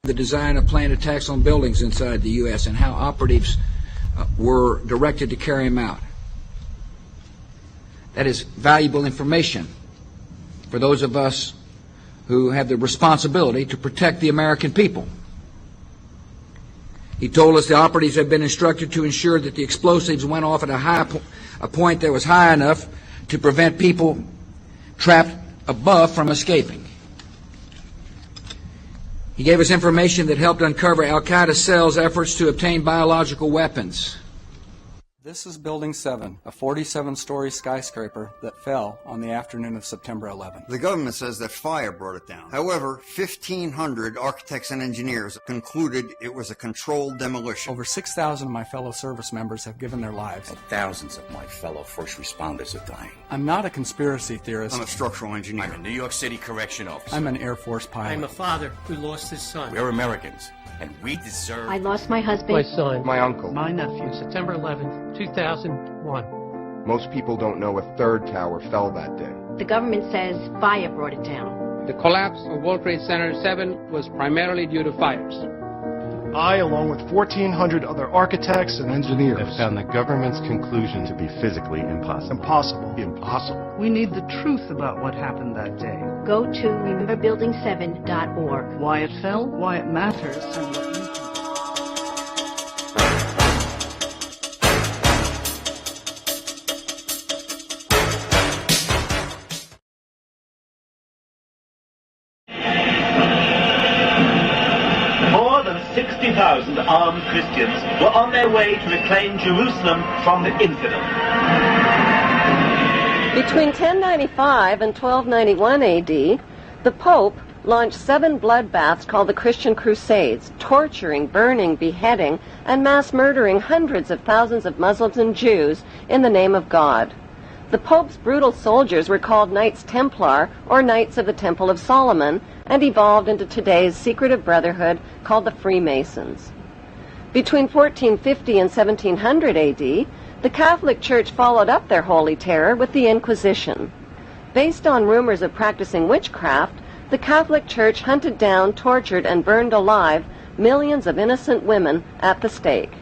the design of planned attacks on buildings inside the U.S. and how operatives were directed to carry them out. That is valuable information for those of us who have the responsibility to protect the American people. He told us the operatives had been instructed to ensure that the explosives went off at a point that was high enough to prevent people trapped above from escaping. He gave us information that helped uncover Al-Qaeda cells' efforts to obtain biological weapons. This is Building 7, a 47-story skyscraper that fell on the afternoon of September 11th. The government says that fire brought it down. However, 1,500 architects and engineers concluded it was a controlled demolition. Over 6,000 of my fellow service members have given their lives. And thousands of my fellow first responders are dying. I'm not a conspiracy theorist. I'm a structural engineer. I'm a New York City correction officer. I'm an Air Force pilot. I'm a father who lost his son. We're Americans, and we deserve... I lost my husband. My son. My uncle. My nephew. September 11th, 2001. Most people don't know a third tower fell that day. The government says fire brought it down. The collapse of World Trade Center 7 was primarily due to fires. I, along with 1,400 other architects and engineers, have found the government's conclusion to be physically impossible. Impossible. We need the truth about what happened that day. Go to rememberbuilding7.org. Why it fell, why it matters, and what you can do. More than 60,000 armed Christians were on their way to reclaim Jerusalem from the infidel. Between 1095 and 1291 AD, the Pope launched 7 bloodbaths called the Christian Crusades, torturing, burning, beheading, and mass murdering hundreds of thousands of Muslims and Jews in the name of God. The Pope's brutal soldiers were called Knights Templar, or Knights of the Temple of Solomon, and evolved into today's secretive brotherhood called the Freemasons. Between 1450 and 1700 AD, the Catholic Church followed up their holy terror with the Inquisition. Based on rumors of practicing witchcraft, the Catholic Church hunted down, tortured, and burned alive millions of innocent women at the stake.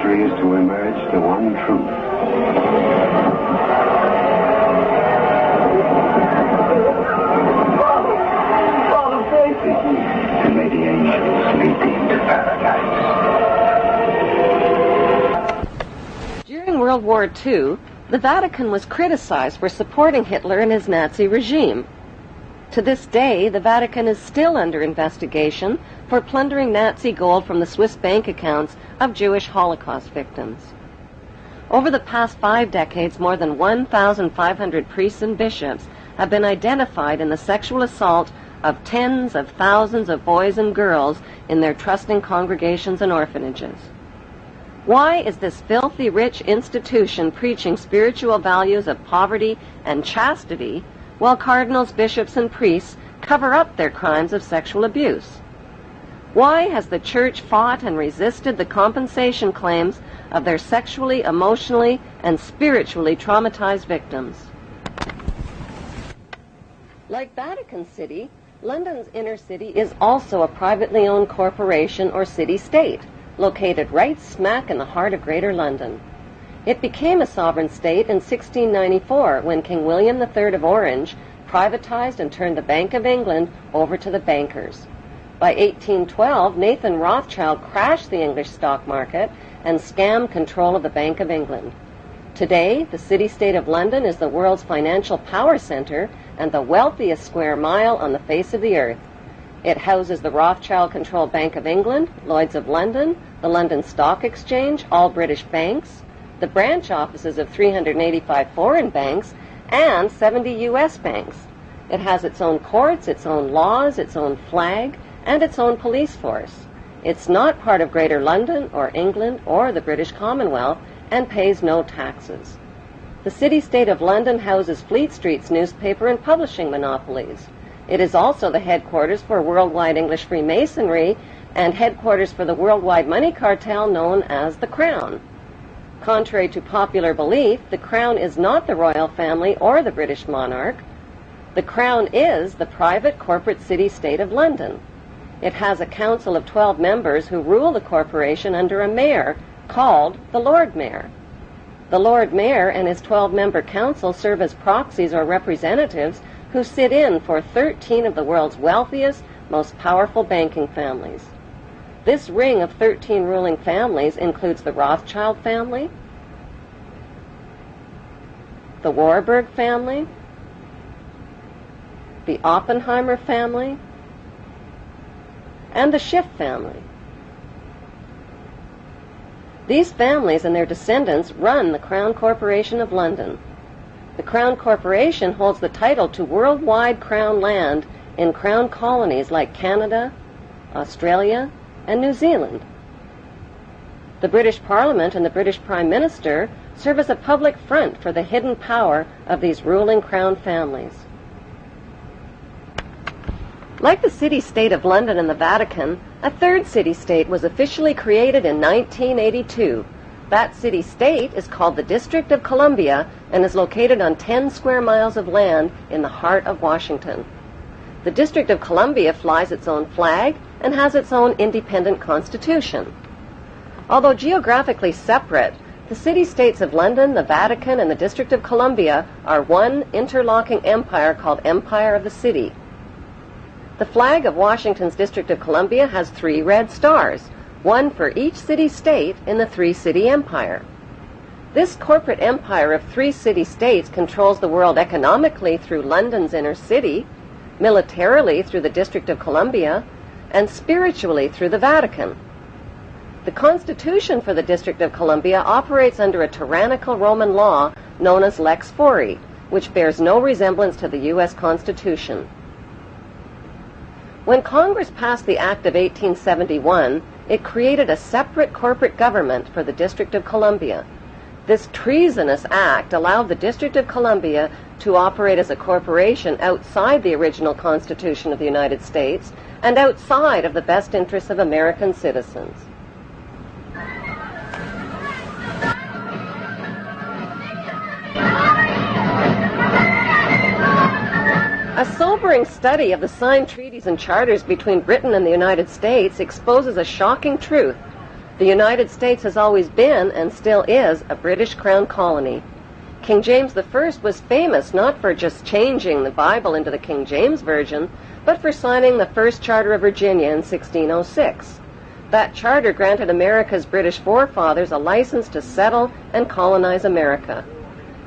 Is to emerge the one truth. Father, pray for me. And may the angels lead thee into paradise. During World War II, the Vatican was criticized for supporting Hitler and his Nazi regime. To this day, the Vatican is still under investigation for plundering Nazi gold from the Swiss bank accounts of Jewish Holocaust victims. Over the past 5 decades, more than 1,500 priests and bishops have been identified in the sexual assault of tens of thousands of boys and girls in their trusting congregations and orphanages. Why is this filthy rich institution preaching spiritual values of poverty and chastity while cardinals, bishops, and priests cover up their crimes of sexual abuse? Why has the Church fought and resisted the compensation claims of their sexually, emotionally, and spiritually traumatized victims? Like Vatican City, London's inner city is also a privately owned corporation or city-state, located right smack in the heart of Greater London. It became a sovereign state in 1694 when King William III of Orange privatized and turned the Bank of England over to the bankers. By 1812, Nathan Rothschild crashed the English stock market and scammed control of the Bank of England. Today, the city-state of London is the world's financial power center and the wealthiest square mile on the face of the earth. It houses the Rothschild-controlled Bank of England, Lloyd's of London, the London Stock Exchange, all British banks, the branch offices of 385 foreign banks, and 70 U.S. banks. It has its own courts, its own laws, its own flag, and its own police force. It's not part of Greater London or England or the British Commonwealth, and pays no taxes. The city-state of London houses Fleet Street's newspaper and publishing monopolies. It is also the headquarters for worldwide English Freemasonry and headquarters for the worldwide money cartel known as the Crown. Contrary to popular belief, the Crown is not the royal family or the British monarch. The Crown is the private corporate city-state of London. It has a council of 12 members who rule the corporation under a mayor called the Lord Mayor. The Lord Mayor and his 12-member council serve as proxies or representatives who sit in for 13 of the world's wealthiest, most powerful banking families. This ring of 13 ruling families includes the Rothschild family, the Warburg family, the Oppenheimer family, and the Schiff family. These families and their descendants run the Crown Corporation of London. The Crown Corporation holds the title to worldwide Crown land in Crown colonies like Canada, Australia, and New Zealand. The British Parliament and the British Prime Minister serve as a public front for the hidden power of these ruling Crown families. Like the city-state of London and the Vatican, a third city-state was officially created in 1982. That city-state is called the District of Columbia and is located on 10 square miles of land in the heart of Washington. The District of Columbia flies its own flag and has its own independent constitution. Although geographically separate, the city-states of London, the Vatican, and the District of Columbia are one interlocking empire called Empire of the City. The flag of Washington's District of Columbia has 3 red stars, one for each city-state in the 3-city empire. This corporate empire of 3 city-states controls the world economically through London's inner city, militarily through the District of Columbia, and spiritually through the Vatican. The Constitution for the District of Columbia operates under a tyrannical Roman law known as Lex Fori, which bears no resemblance to the U.S. Constitution. When Congress passed the Act of 1871, it created a separate corporate government for the District of Columbia. This treasonous act allowed the District of Columbia to operate as a corporation outside the original Constitution of the United States and outside of the best interests of American citizens. A sobering study of the signed treaties and charters between Britain and the United States exposes a shocking truth. The United States has always been, and still is, a British Crown colony. King James I was famous not for just changing the Bible into the King James Version, but for signing the First Charter of Virginia in 1606. That charter granted America's British forefathers a license to settle and colonize America.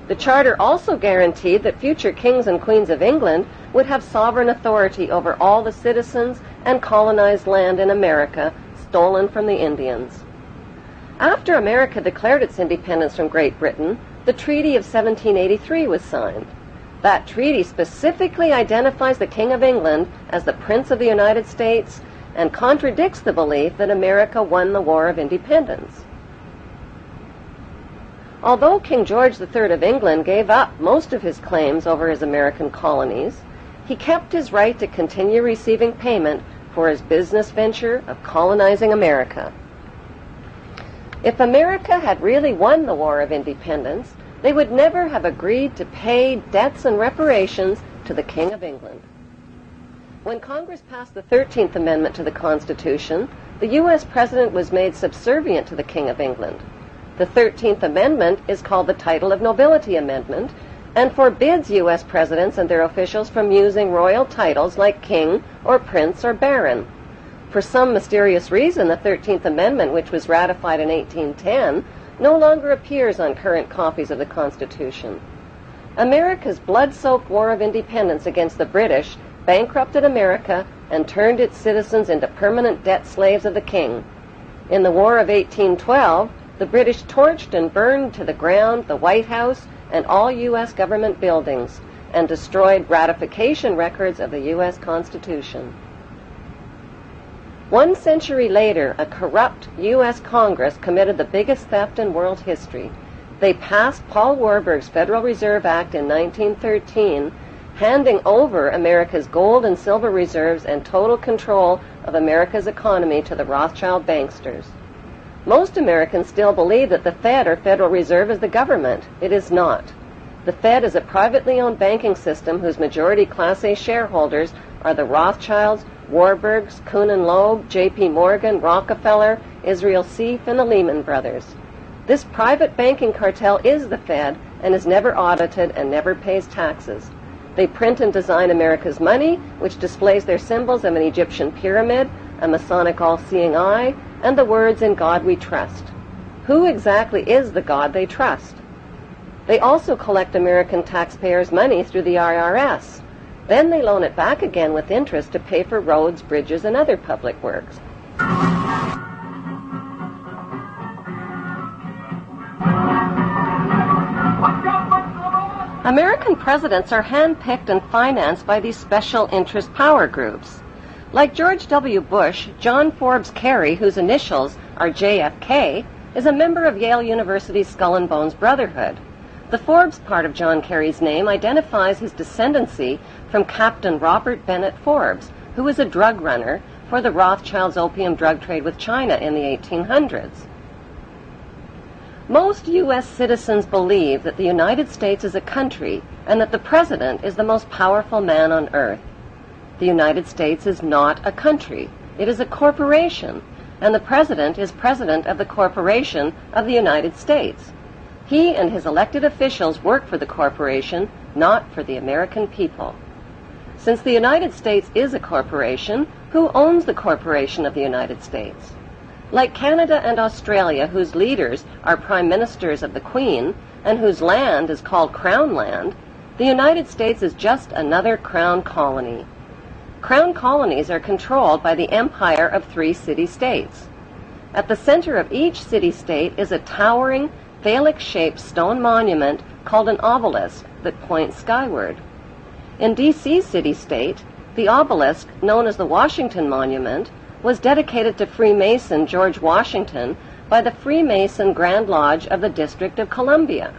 The charter also guaranteed that future kings and queens of England would have sovereign authority over all the citizens and colonized land in America stolen from the Indians. After America declared its independence from Great Britain, the Treaty of 1783 was signed. That treaty specifically identifies the King of England as the Prince of the United States and contradicts the belief that America won the War of Independence. Although King George III of England gave up most of his claims over his American colonies, he kept his right to continue receiving payment for his business venture of colonizing America. If America had really won the War of Independence, they would never have agreed to pay debts and reparations to the King of England. When Congress passed the 13th Amendment to the Constitution, the U.S. President was made subservient to the King of England. The 13th Amendment is called the Title of Nobility Amendment and forbids U.S. presidents and their officials from using royal titles like king or prince or baron. For some mysterious reason, the 13th Amendment, which was ratified in 1810, no longer appears on current copies of the Constitution. America's blood-soaked War of Independence against the British bankrupted America and turned its citizens into permanent debt slaves of the king. In the War of 1812, the British torched and burned to the ground the White House and all U.S. government buildings and destroyed ratification records of the U.S. Constitution. 1 century later, a corrupt U.S. Congress committed the biggest theft in world history. They passed Paul Warburg's Federal Reserve Act in 1913, handing over America's gold and silver reserves and total control of America's economy to the Rothschild banksters. Most Americans still believe that the Fed, or Federal Reserve, is the government. It is not. The Fed is a privately owned banking system whose majority Class A shareholders are the Rothschilds, Warburgs, Kuhn and Loeb, J.P. Morgan, Rockefeller, Israel Seif, and the Lehman Brothers. This private banking cartel is the Fed and is never audited and never pays taxes. They print and design America's money, which displays their symbols of an Egyptian pyramid, a Masonic all-seeing eye, and the words, "In God we trust." Who exactly is the God they trust? They also collect American taxpayers' money through the IRS. Then they loan it back again with interest to pay for roads, bridges, and other public works. American presidents are handpicked and financed by these special interest power groups. Like George W. Bush, John Forbes Kerry, whose initials are JFK, is a member of Yale University's Skull and Bones Brotherhood. The Forbes part of John Kerry's name identifies his descendancy from Captain Robert Bennett Forbes, who was a drug runner for the Rothschilds' opium drug trade with China in the 1800s. Most U.S. citizens believe that the United States is a country and that the president is the most powerful man on earth. The United States is not a country. It is a corporation, and the president is president of the corporation of the United States. He and his elected officials work for the corporation, not for the American people. Since the United States is a corporation, who owns the corporation of the United States? Like Canada and Australia, whose leaders are prime ministers of the Queen and whose land is called Crown Land, the United States is just another crown colony. Crown colonies are controlled by the empire of 3 city-states. At the center of each city-state is a towering, phallic-shaped stone monument called an obelisk that points skyward. In D.C. city-state, the obelisk, known as the Washington Monument, was dedicated to Freemason George Washington by the Freemason Grand Lodge of the District of Columbia.